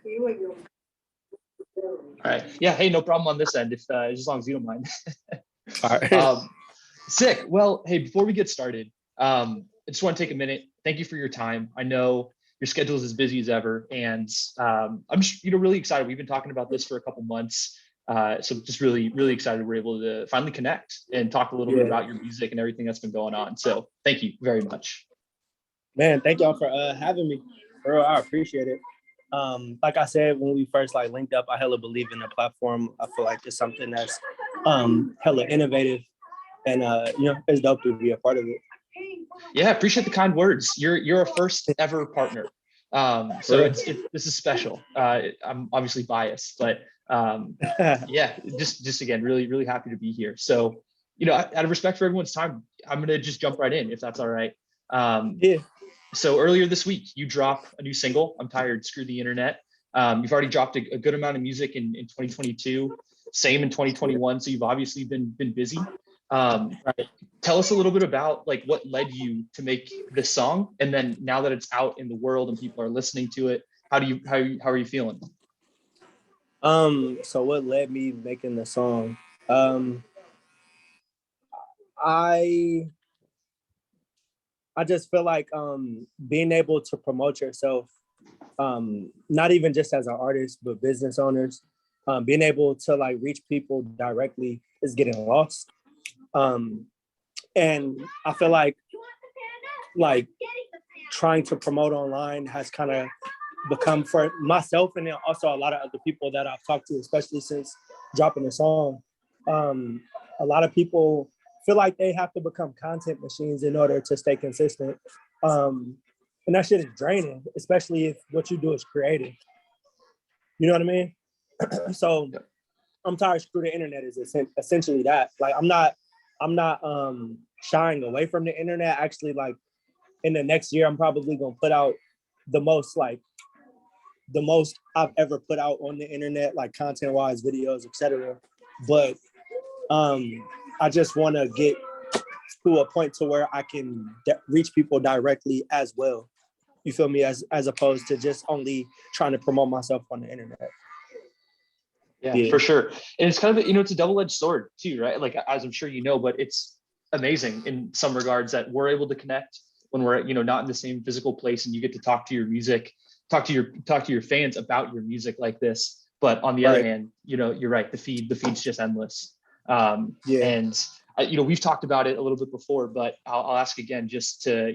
All right. Yeah. Hey, no problem on this end, if as long as you don't mind. All right. Sick. Well, hey, before we get started, I just want to take a minute. Thank you for your time. I know your schedule is as busy as ever, and I'm just really excited. We've been talking about this for a couple months, so just really excited we're able to finally connect and talk a little bit about your music and everything that's been going on. So thank you very much. Man, thank y'all for having me. Bro, I appreciate it. Like I said, when we first linked up, I hella believe in the platform. I feel like it's something that's hella innovative, and it's dope to be a part of it. Yeah, appreciate the kind words. You're a first ever partner. So this is special. I'm obviously biased, but yeah, just again, really happy to be here. So, out of respect for everyone's time, I'm gonna just jump right in if that's all right. Yeah. So earlier this week, you drop a new single, I'm Tired, Screw the Internet. You've already dropped a good amount of music in 2022, same in 2021. So you've obviously been busy. Tell us a little bit about what led you to make this song, and then now that it's out in the world and people are listening to it, how are you feeling? So what led me making the song? I just feel like being able to promote yourself, not even just as an artist, but business owners, being able to reach people directly is getting lost. And I feel like trying to promote online has kind of become, for myself and then also a lot of other people that I've talked to, especially since dropping the song, a lot of people feel like they have to become content machines in order to stay consistent. And that shit is draining, especially if what you do is creative. You know what I mean? So I'm tired. Screw the internet is essentially that. I'm not shying away from the internet. Actually, in the next year, I'm probably gonna put out the most I've ever put out on the internet, content wise, videos, etc. But I just want to get to a point to where I can reach people directly as well. You feel me? As opposed to just only trying to promote myself on the internet. Yeah, for sure. And it's kind of, it's a double-edged sword too, right? As I'm sure you know, but it's amazing in some regards that we're able to connect when we're, not in the same physical place, and you get to talk to your music, talk to your fans about your music like this. But on the other hand, you're right. The feed's just endless. And we've talked about it a little bit before, but I'll ask again just to,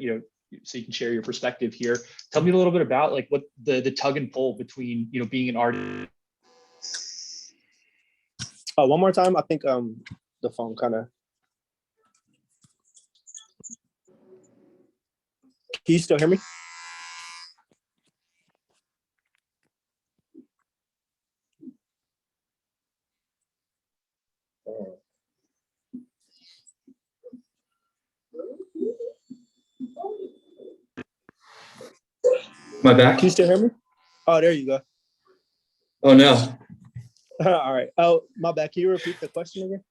so you can share your perspective here. Tell me a little bit about what the tug and pull between, being an artist. One more time. I think the phone kind of. Can you still hear me? My back? Can you still hear me? Oh, there you go. Oh, no. All right. Oh, my bad. Can you repeat the question again?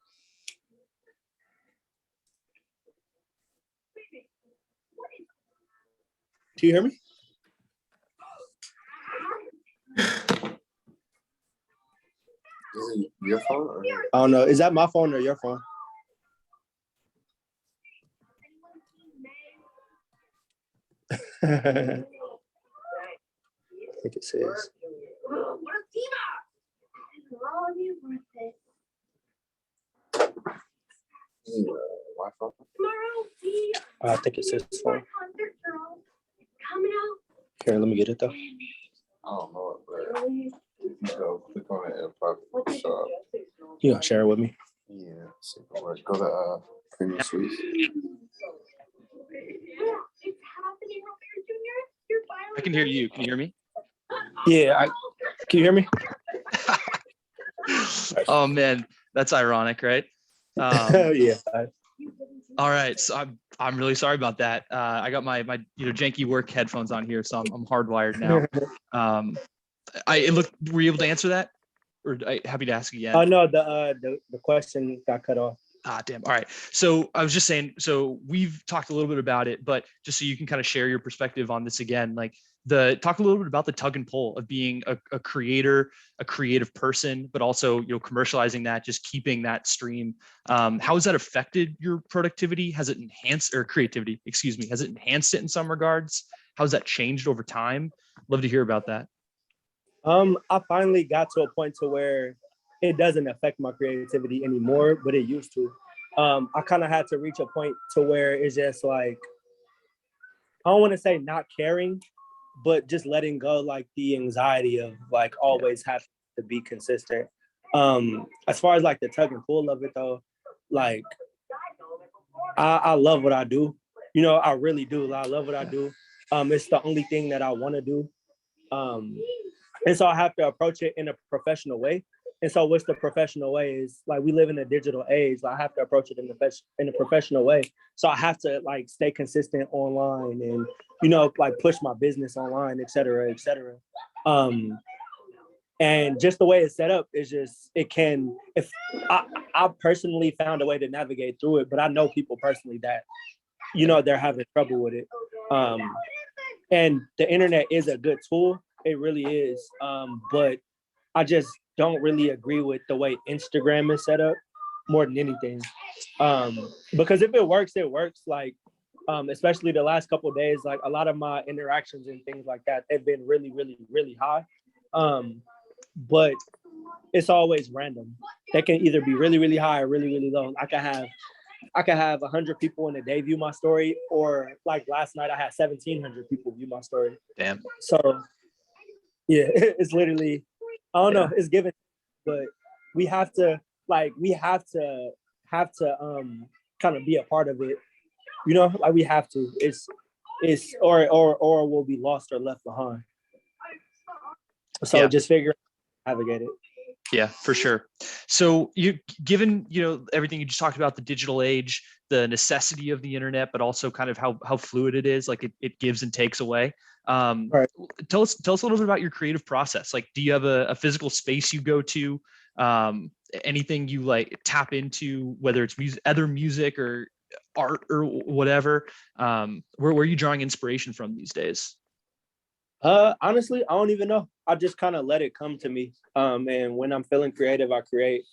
Do you hear me? Is it your phone? Or? I don't know. Is that my phone or your phone? I think it says. Wi-Fi? I think it says phone. Here, let me get it though. I don't know it, but if you go click on it, it'll probably show up. You gonna share it with me? Yeah. So go to Premium Suite. I can hear you. Can you hear me? Yeah. Can you hear me? Oh man, that's ironic, right? Yeah. All right, so I'm really sorry about that. I got my janky work headphones on here, so I'm hardwired now. Were you able to answer that, or happy to ask again? Oh no, the question got cut off. Ah, damn. All right. So I was just saying, so we've talked a little bit about it, but just so you can kind of share your perspective on this again, talk a little bit about the tug and pull of being a creator, a creative person, but also, commercializing that, just keeping that stream. How has that affected your productivity? Has it enhanced, or creativity, excuse me, has it enhanced it in some regards? How has that changed over time? Love to hear about that. I finally got to a point to where it doesn't affect my creativity anymore, but it used to. I kind of had to reach a point to where it's just like, I don't want to say not caring, but just letting go, like the anxiety of like always having to be consistent. As far as like the tug and pull of it though, like I love what I do. I really do. I love what I do. It's the only thing that I want to do. And so I have to approach it in a professional way. And so what's the professional way is like, we live in a digital age. I have to approach it in a professional way. So I have to like stay consistent online and, like push my business online, et cetera, et cetera. And just the way it's set up is just, if I personally found a way to navigate through it, but I know people personally that, they're having trouble with it. And the internet is a good tool. It really is. But I just don't really agree with the way Instagram is set up more than anything. Because if it works, it works. Like, especially the last couple of days, like a lot of my interactions and things like that, they've been really, really, really high. But it's always random. They can either be really, really high or really, really low. I can have 100 people in a day view my story, or like last night I had 1,700 people view my story. Damn. So yeah, it's literally, I don't know, it's given, but we have to kind of be a part of it. Like we have to. Or we'll be lost or left behind. So just figure out how to navigate it. Yeah, for sure. So given, everything you just talked about, the digital age, the necessity of the internet, but also kind of how fluid it is, like it gives and takes away. Right. Tell us a little bit about your creative process. Like, do you have a physical space you go to? Anything you like tap into, whether it's other music or art or whatever? Where are you drawing inspiration from these days? Honestly, I don't even know. I just kind of let it come to me. And when I'm feeling creative, I create,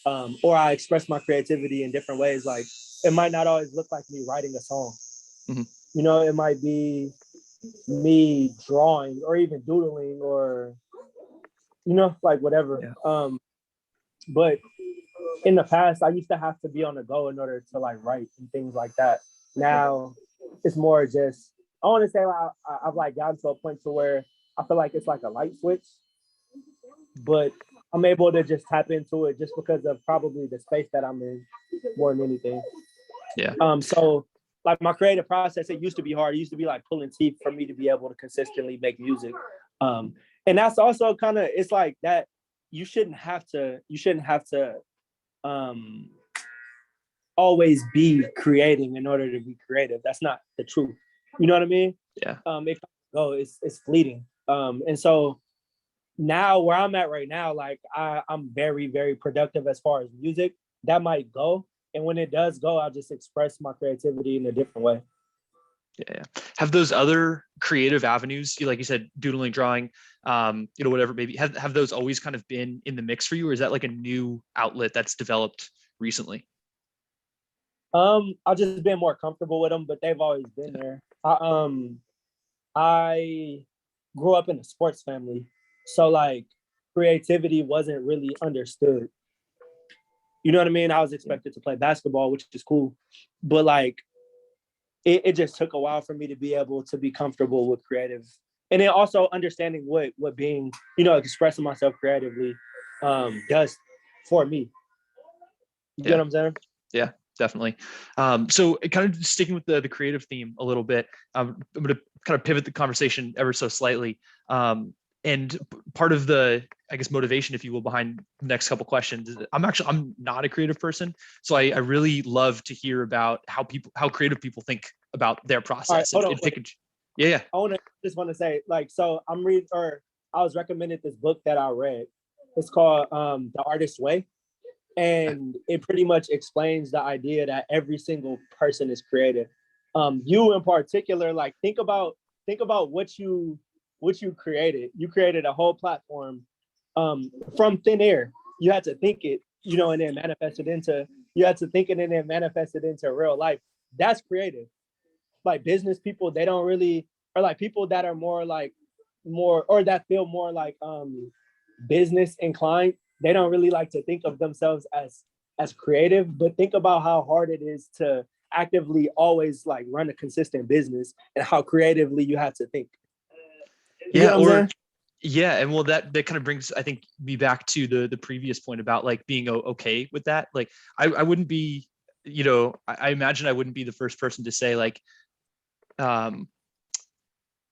or I express my creativity in different ways. Like, it might not always look like me writing a song. Mm-hmm. It might be me drawing or even doodling or, like whatever. Yeah. But in the past, I used to have to be on the go in order to like write and things like that. Now it's more just, I want to say I've like gotten to a point to where I feel like it's like a light switch, but I'm able to just tap into it just because of probably the space that I'm in more than anything. Yeah. So like my creative process, it used to be hard. It used to be like pulling teeth for me to be able to consistently make music. And that's also kind of, it's like that you shouldn't have to always be creating in order to be creative. That's not the truth. You know what I mean? Yeah. It's fleeting. And so now where I'm at right now, like I'm very, very productive as far as music. That might go. And when it does go, I'll just express my creativity in a different way. Yeah. Have those other creative avenues, like you said, doodling, drawing, whatever, maybe have those always kind of been in the mix for you? Or is that like a new outlet that's developed recently? I've just been more comfortable with them, but they've always been there. I grew up in a sports family, so like creativity wasn't really understood. You know what I mean? I was expected to play basketball, which is cool, but like it just took a while for me to be able to be comfortable with creative, and then also understanding what being, expressing myself creatively does for me. You get what I'm saying? Yeah, definitely. So kind of sticking with the creative theme a little bit, I'm going to kind of pivot the conversation ever so slightly. And part of the, I guess, motivation, if you will, behind the next couple questions is I'm not a creative person. So I really love to hear about how creative people think about their process. All right, Yeah. I just want to say, like, so I was recommended this book that I read. It's called The Artist's Way. And it pretty much explains the idea that every single person is creative. You in particular, like think about what you what you created. You created a whole platform from thin air. You had to think it, you know, and then manifest it into, you had to think it and then manifest it into real life. That's creative. Like business people, they don't really, or like people that are more like, more, or that feel more like business inclined, they don't really like to think of themselves as creative, but think about how hard it is to actively always like run a consistent business and how creatively you have to think. You Yeah, know what I'm saying? yeah, and well, that kind of brings, I think, me back to the previous point about like being okay with that. Like, I wouldn't be, you know, I imagine I wouldn't be the first person to say like,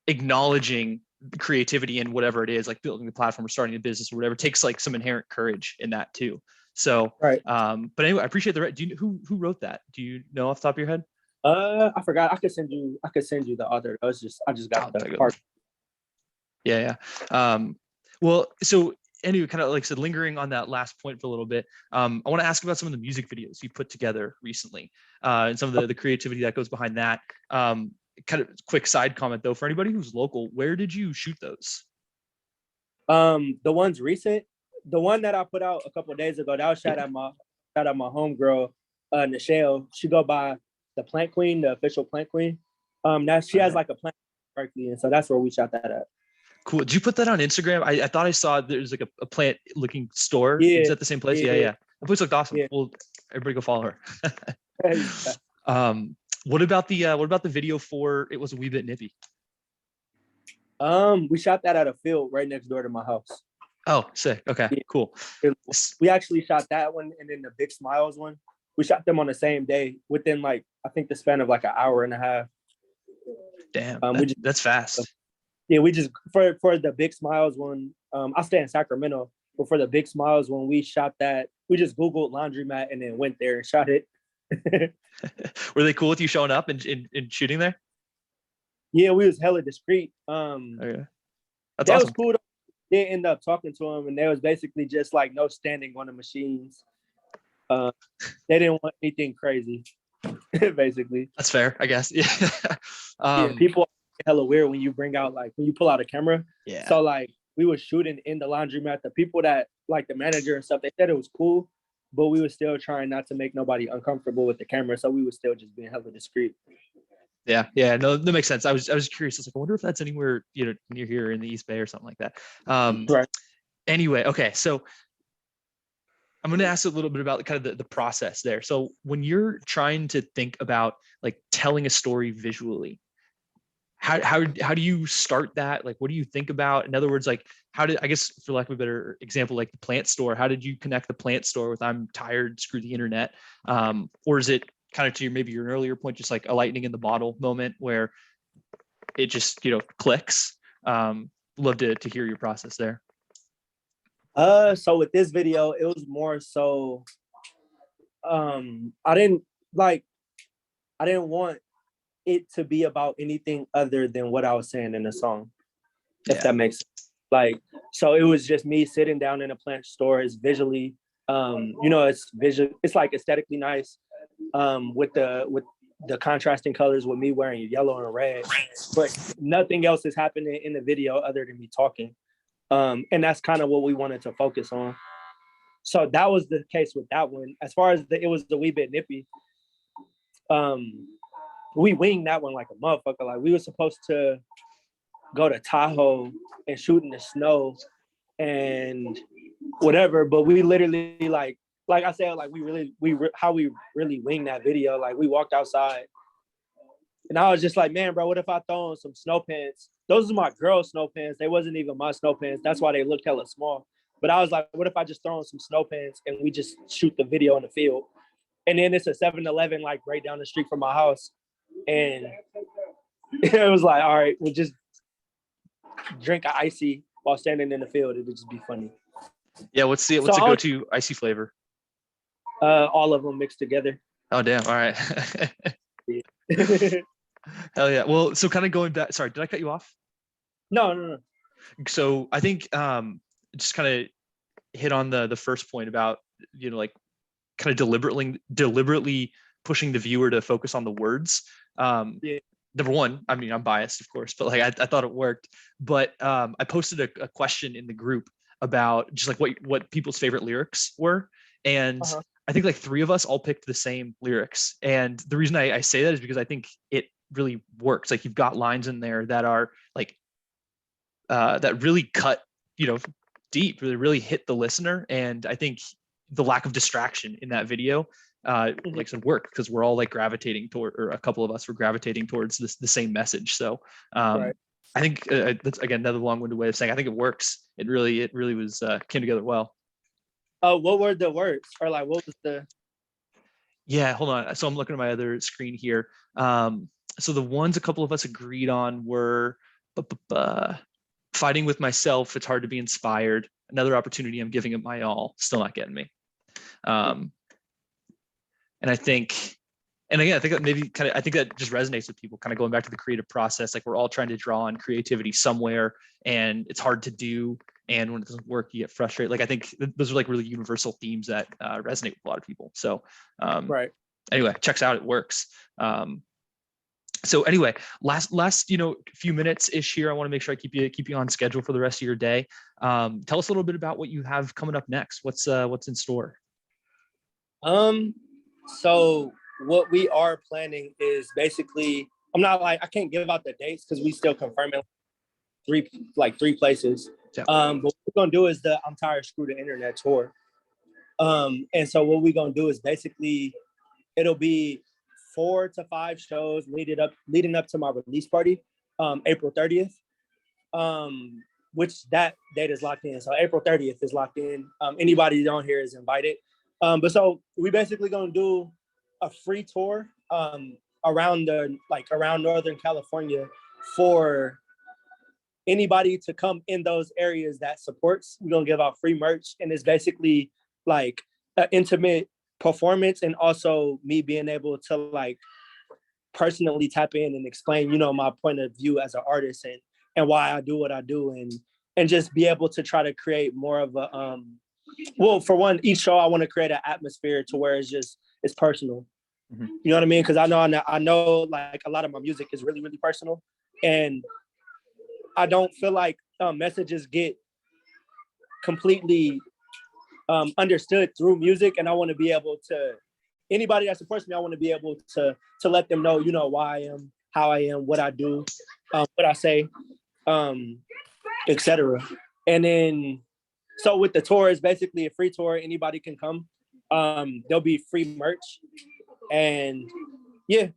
acknowledging creativity in whatever it is, like building the platform or starting a business or whatever, takes like some inherent courage in that too. So, right. But anyway, I appreciate the. Do you who wrote that? Do you know off the top of your head? I forgot. I could send you the author. I just got the part. Yeah. Well, so anyway, kind of like I said, lingering on that last point for a little bit, I want to ask about some of the music videos you put together recently, and some of the creativity that goes behind that. Kind of quick side comment though, for anybody who's local, where did you shoot those? The ones recent, the one that I put out a couple of days ago, that was shot at my homegirl, Nichelle. She go by the Plant Queen, the official Plant Queen. That she has like a plant Berkeley, and so that's where we shot that at. Cool. Did you put that on Instagram? I thought I saw there's like a plant looking store. Yeah. Is that the same place? Yeah. The place looked awesome. Yeah. Well, everybody go follow her. What about the video for It Was a Wee Bit Nippy? We shot that at a field right next door to my house. Oh, sick. Okay, yeah. Cool. We actually shot that one, and then the Big Smiles one. We shot them on the same day within like, I think the span of like an hour and a half. Damn, that's fast. Yeah, we just for the Big Smiles one. I stay in Sacramento, but for the Big Smiles when we shot that, we just Googled laundromat and then went there and shot it. Were they cool with you showing up and shooting there? Yeah, we was hella discreet. Okay. That's awesome. Was cool. They end up talking to them, and there was basically just like no standing on the machines. They didn't want anything crazy, basically. That's fair, I guess. Yeah. Yeah, people are hella weird when you pull out a camera. Yeah. So like we were shooting in the laundromat. The people that like the manager and stuff, they said it was cool, but we were still trying not to make nobody uncomfortable with the camera. So we were still just being hella discreet. Yeah. No, that makes sense. I was curious. I was like, I wonder if that's anywhere, you know, near here in the East Bay or something like that. Right. Anyway, okay, so I'm going to ask a little bit about kind of the process there. So when you're trying to think about like telling a story visually, how do you start that? Like, what do you think about? In other words, like, I guess for lack of a better example, like the plant store, how did you connect the plant store with I'm tired, screw the internet? Or is it kind of to maybe your earlier point, just like a lightning in the bottle moment where it just, you know, clicks? Love to hear your process there. So with this video, it was more so, I didn't want it to be about anything other than what I was saying in the song, if that makes sense. Like, so it was just me sitting down in a plant store. It's visually, you know, it's like aesthetically nice, with the contrasting colors, with me wearing yellow and red, but nothing else is happening in the video other than me talking. And that's kind of what we wanted to focus on. So that was the case with that one. As far as It Was a Wee Bit Nippy, we winged that one like a motherfucker. Like, we were supposed to go to Tahoe and shoot in the snow and whatever, but we literally like I said, like we really winged that video. Like, we walked outside and I was just like, man, bro, what if I throw on some snow pants? Those are my girl snow pants. They wasn't even my snow pants. That's why they looked hella small. But I was like, what if I just throw on some snow pants and we just shoot the video in the field? And then it's a 7-Eleven like right down the street from my house. And it was like, all right, we'll just drink an icy while standing in the field. It would just be funny. Yeah, what's the go-to icy flavor? All of them mixed together. Oh, damn. All right. Hell yeah. Well, so kind of going back, sorry, did I cut you off? No. So I think just kind of hit on the first point about, you know, like kind of deliberately pushing the viewer to focus on the words. number one, I mean, I'm biased, of course, but like I thought it worked. But I posted a question in the group about just like what people's favorite lyrics were, and I think like three of us all picked the same lyrics. And the reason I say that is because I think it really works. Like you've got lines in there that are like that really cut, deep, really hit the listener. And I think the lack of distraction in that video like some work, because we're all like gravitating toward, or a couple of us were gravitating towards the same message. So I think that's again another long-winded way of saying I think it works. It really was came together well. What were the words, or like what was the? Yeah, hold on. So I'm looking at my other screen here. So the ones a couple of us agreed on were fighting with myself. It's hard to be inspired. Another opportunity. I'm giving it my all. Still not getting me. And I think, and again, I think that maybe I think that just resonates with people, kind of going back to the creative process. Like we're all trying to draw on creativity somewhere, and it's hard to do. And when it doesn't work, you get frustrated. Like I think those are like really universal themes that resonate with a lot of people. So anyway, checks out, it works. So anyway, last few minutes ish here. I want to make sure I keep you on schedule for the rest of your day. Tell us a little bit about what you have coming up next. What's in store? So what we are planning is basically, I can't give out the dates because we still confirming three places. Yeah. But what we're gonna do is the I'm Tired, Screw the Internet tour. And so what we're gonna do is basically it'll be 4 to 5 shows leading up to my release party, April 30th. Which that date is locked in. So April 30th is locked in. Anybody on here is invited. But so we basically gonna do a free tour around Northern California for anybody to come in those areas that supports. We're gonna give out free merch, and it's basically like an intimate performance, and also me being able to like personally tap in and explain, my point of view as an artist and why I do what I do, and just be able to try to create more of a for one, each show I want to create an atmosphere to where it's personal. You know what I mean? Because I know like a lot of my music is really, really personal, and I don't feel like messages get completely understood through music. And I want to be able to, anybody that supports me, I want to be able to let them know, why I am, how I am, what I do, what I say, etc. And then, so with the tour, it's basically a free tour. Anybody can come. There'll be free merch, and yeah.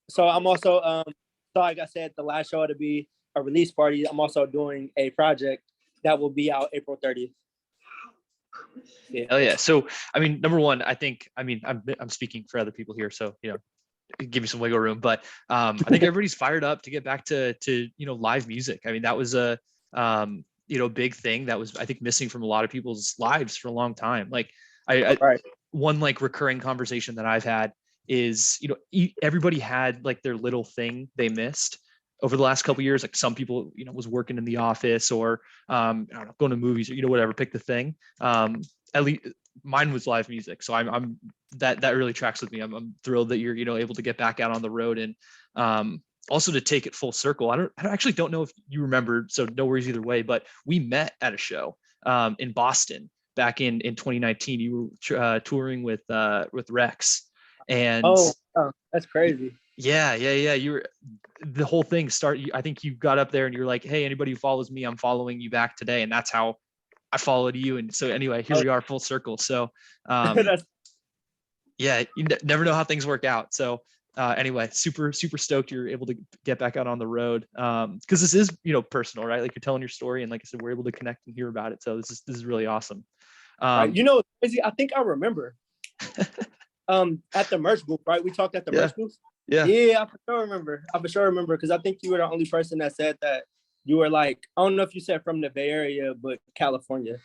So I'm also, so like I said, the last show to be a release party. I'm also doing a project that will be out April 30th. Yeah. Hell yeah. So, I mean, number one, I'm speaking for other people here, so, give you some wiggle room, but I think everybody's fired up to get back to live music. I mean, that was a big thing that was, I think, missing from a lot of people's lives for a long time. Like one like recurring conversation that I've had is, everybody had like their little thing they missed over the last couple of years. Like some people, was working in the office, or I don't know, going to movies, or whatever, pick the thing. At least mine was live music, so I'm that really tracks with me. I'm thrilled that you're able to get back out on the road, and also to take it full circle. I actually don't know if you remember, so no worries either way, but we met at a show in Boston back in 2019. You were touring with Rex, and oh, that's crazy. Yeah. You were, the whole thing I think you got up there and you're like, hey, anybody who follows me, I'm following you back today. And that's how I followed you. And so anyway, here we are, full circle. So yeah, you never know how things work out. So anyway, super stoked you're able to get back out on the road, because this is personal, right? Like you're telling your story, and like I said, we're able to connect and hear about it. So this is really awesome. Right. Crazy. I think I remember at the merch booth, right? We talked at the merch booth. Yeah, I for sure remember because I think you were the only person that said that you were like, I don't know if you said from the Bay Area, but California.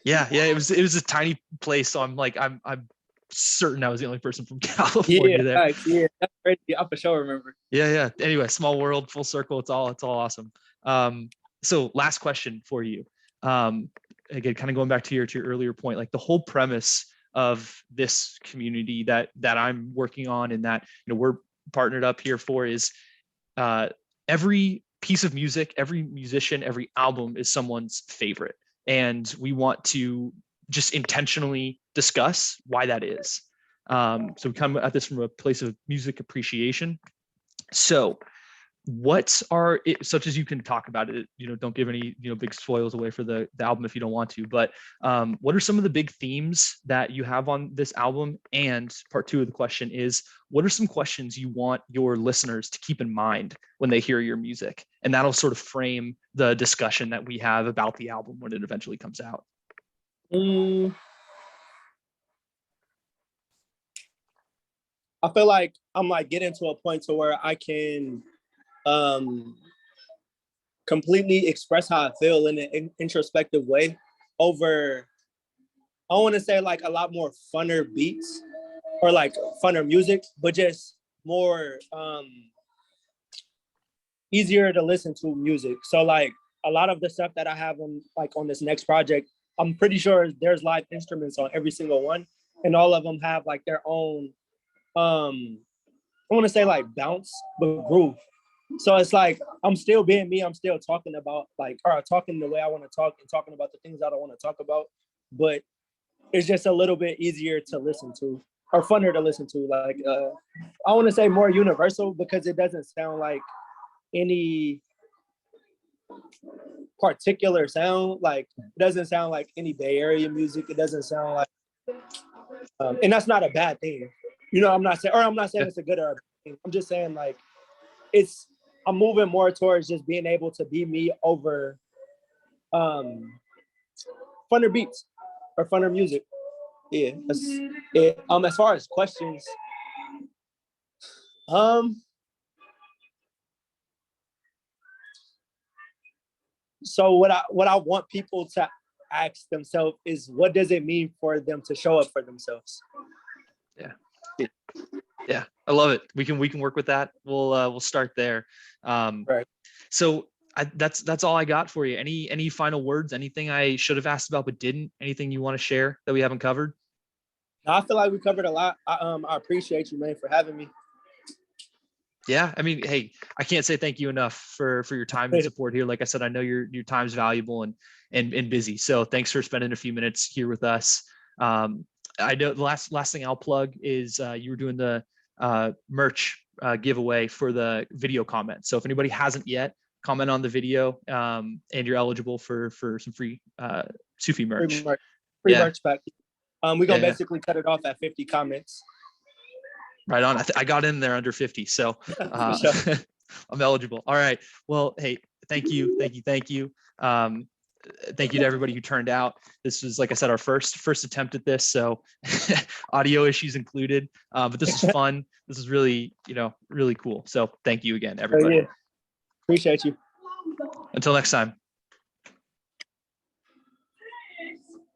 Yeah, it was a tiny place, so I'm certain I was the only person from California there. Right. Yeah, that's crazy. I for sure remember. Yeah. Anyway, small world, full circle. It's all awesome. So last question for you. Again, kind of going back to your earlier point, like the whole premise of this community that I'm working on, and that we're partnered up here for is every piece of music, every musician, every album is someone's favorite. And we want to just intentionally discuss why that is. So we come at this from a place of music appreciation. So what are it, such as you can talk about it, don't give any, big spoils away for the album if you don't want to, but what are some of the big themes that you have on this album? And part two of the question is, what are some questions you want your listeners to keep in mind when they hear your music? And that'll sort of frame the discussion that we have about the album when it eventually comes out. I feel like I'm like getting to a point to where I can completely express how I feel in an introspective way over, I want to say like a lot more funner beats or like funner music, but just more easier to listen to music. So like a lot of the stuff that I have on this next project, I'm pretty sure there's live instruments on every single one, and all of them have like their own I want to say like bounce, but groove. So it's like I'm still being me. I'm still talking about talking the way I want to talk and talking about the things I don't want to talk about. But it's just a little bit easier to listen to or funner to listen to. Like I want to say more universal because it doesn't sound like any particular sound. Like it doesn't sound like any Bay Area music. It doesn't sound like, and that's not a bad thing. I'm not saying it's a good or a bad thing. I'm just saying like I'm moving more towards just being able to be me over funner beats or funner music. Yeah, that's it. As far as questions, so what I want people to ask themselves is, what does it mean for them to show up for themselves? Yeah, I love it. We can work with that. We'll start there. Right. So that's all I got for you. Any final words? Anything I should have asked about but didn't? Anything you want to share that we haven't covered? No, I feel like we covered a lot. I appreciate you, man, for having me. Yeah, I mean, hey, I can't say thank you enough for your time and support here. Like I said, I know your time's valuable and busy. So thanks for spending a few minutes here with us. I know the last thing I'll plug is you were doing the merch giveaway for the video comment. So if anybody hasn't yet, comment on the video and you're eligible for some free Sufi merch. Free merch pack. We're gonna basically cut it off at 50 comments. Right on. I got in there under 50, so Sure. I'm eligible. All right. Well, hey, thank you. Thank you to everybody who turned out. This was, like I said, our first attempt at this, so audio issues included. But this was fun. This is really, really cool. So thank you again, everybody. Yeah. Appreciate you. Until next time.